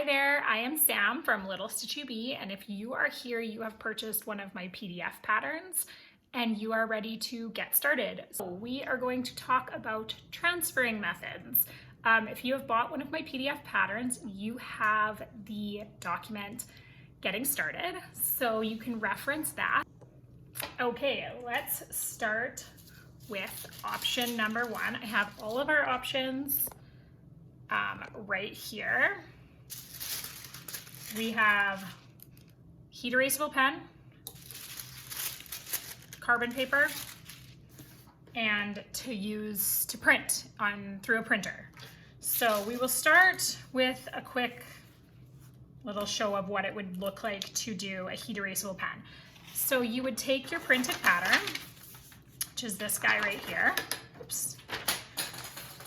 there, I am Sam from Little Stitchy Bee, and if you are here, you have purchased one of my PDF patterns and you are ready to get started. So we are going to talk about transferring methods. If you have bought one of my PDF patterns, you have the document Getting Started, so you can reference that. Okay, let's start with option number one. I have all of our options right here. We have heat erasable pen, carbon paper, and to print through a printer. So we will start with a quick little show of what it would look like to do a heat erasable pen. So you would take your printed pattern, which is this guy right here. Oops.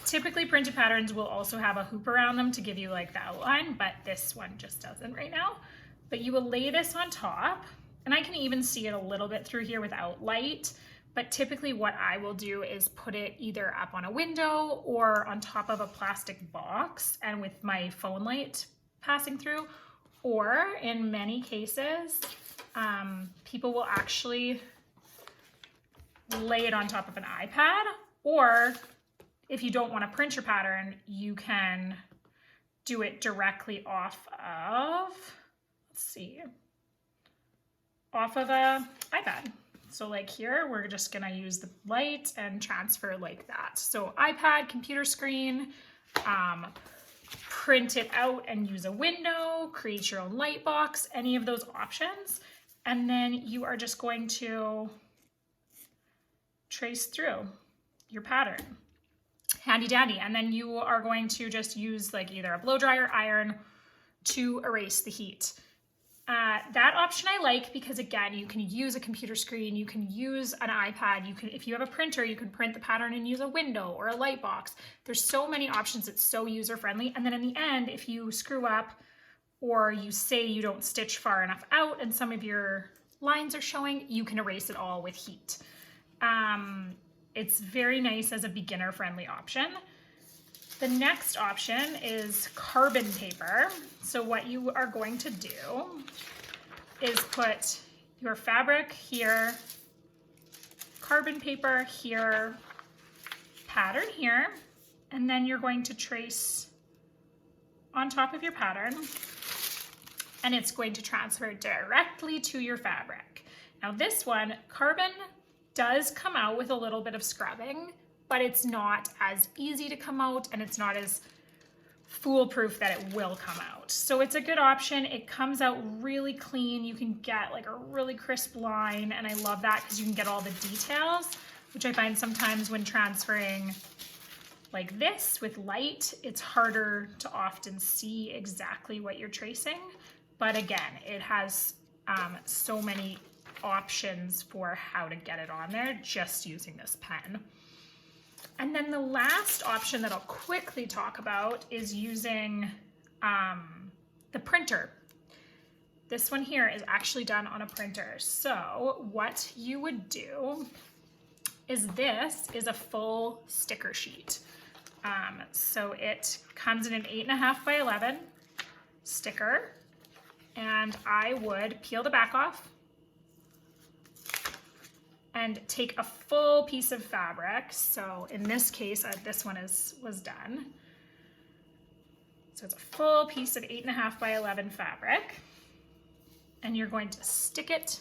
Typically printed patterns will also have a hoop around them to give you like the outline, but this one just doesn't right now. But you will lay this on top, and I can even see it a little bit through here without light, but typically what I will do is put it either up on a window or on top of a plastic box and with my phone light passing through, or in many cases, people will actually lay it on top of an iPad, or if you don't want to print your pattern, you can do it directly off of, off of a iPad. So like here, we're just gonna use the light and transfer like that. So iPad, computer screen, print it out and use a window, create your own light box, any of those options. And then you are just going to trace through your pattern. Handy dandy. And then you are going to just use like either a blow dryer or iron to erase the heat. That option I like because again, you can use a computer screen, you can use an iPad, if you have a printer, you can print the pattern and use a window or a light box. There's so many options, it's so user-friendly. And then in the end, if you screw up or you say you don't stitch far enough out and some of your lines are showing, you can erase it all with heat. It's very nice as a beginner-friendly option. The next option is carbon paper. So what you are going to do is put your fabric here, carbon paper here, pattern here, and then you're going to trace on top of your pattern, and it's going to transfer directly to your fabric. Now this one, carbon does come out with a little bit of scrubbing, but it's not as easy to come out and it's not as foolproof that it will come out. So it's a good option. It comes out really clean. You can get like a really crisp line, and I love that because you can get all the details, which I find sometimes when transferring like this with light, it's harder to often see exactly what you're tracing. But again, it has so many options for how to get it on there just using this pen. And then the last option that I'll quickly talk about is using the printer. This one here is actually done on a printer. So what you would do is this is a full sticker sheet. So it comes in an 8.5 by 11 sticker, and I would peel the back off and take a full piece of fabric. So in this case, this one was done. So it's a full piece of 8.5 by 11 fabric, and you're going to stick it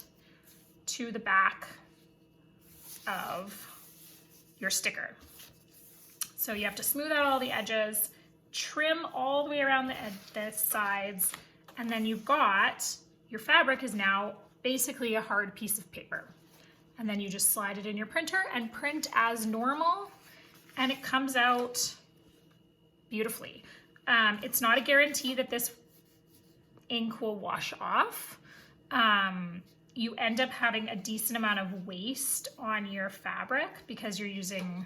to the back of your sticker. So you have to smooth out all the edges, trim all the way around the sides, and then you've got, your fabric is now basically a hard piece of paper. And then you just slide it in your printer and print as normal, and it comes out beautifully. It's not a guarantee that this ink will wash off. You end up having a decent amount of waste on your fabric because you're using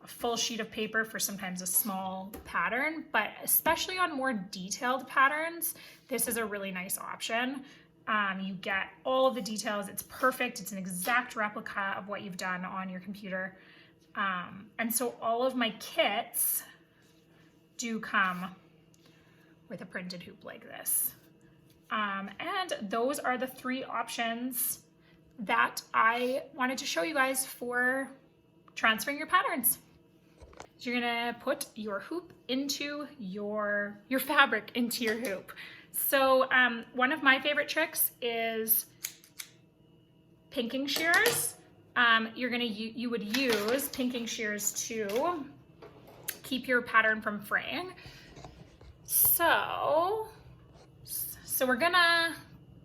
a full sheet of paper for sometimes a small pattern, but especially on more detailed patterns, this is a really nice option. You get all of the details. It's perfect. It's an exact replica of what you've done on your computer. And so all of my kits do come with a printed hoop like this. And those are the 3 options that I wanted to show you guys for transferring your patterns. So you're gonna put your hoop into your fabric into your hoop. So one of my favorite tricks is pinking shears. You would use pinking shears to keep your pattern from fraying. So we're gonna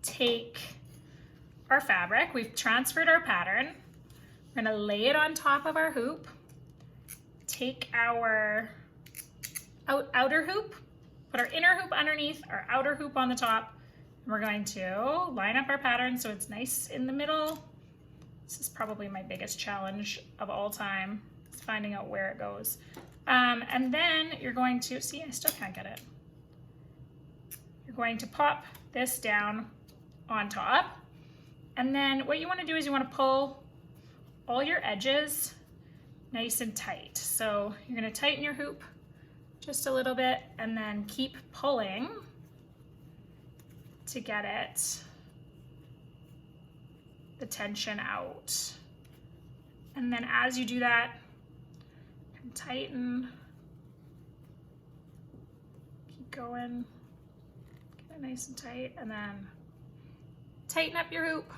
take our fabric, we've transferred our pattern, we're gonna lay it on top of our hoop, take our outer hoop, put our inner hoop underneath, our outer hoop on the top, and we're going to line up our pattern so it's nice in the middle. This is probably my biggest challenge of all time, is finding out where it goes. And then you're going to, see, I still can't get it. You're going to pop this down on top. And then what you want to do is you want to pull all your edges nice and tight. So you're going to tighten your hoop just a little bit and then keep pulling to get it, the tension out. And then as you do that, tighten, keep going, get it nice and tight, and then tighten up your hoop,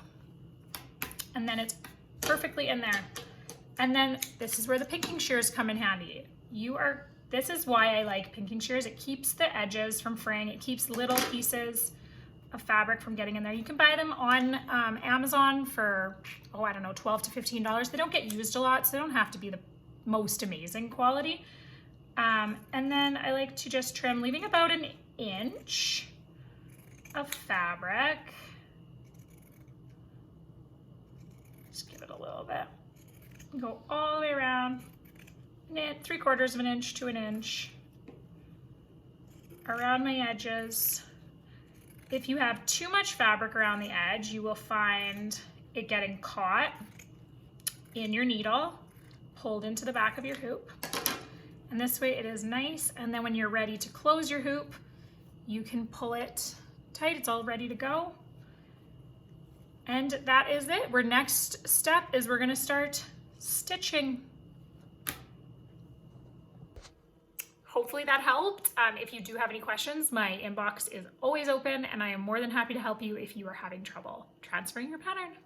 and then it's perfectly in there. And then this is where the pinking shears come in handy. This is why I like pinking shears. It keeps the edges from fraying. It keeps little pieces of fabric from getting in there. You can buy them on Amazon for, oh, I don't know, $12 to $15. They don't get used a lot, so they don't have to be the most amazing quality. And then I like to just trim, leaving about an inch of fabric. Just give it a little bit. Go all the way around, 3/4 of an inch to an inch around my edges. If you have too much fabric around the edge, you will find it getting caught in your needle, pulled into the back of your hoop. And this way it is nice. And then when you're ready to close your hoop, you can pull it tight. It's all ready to go. And that is it. Our next step is we're gonna start stitching. Hopefully that helped. If you do have any questions, my inbox is always open and I am more than happy to help you if you are having trouble transferring your pattern.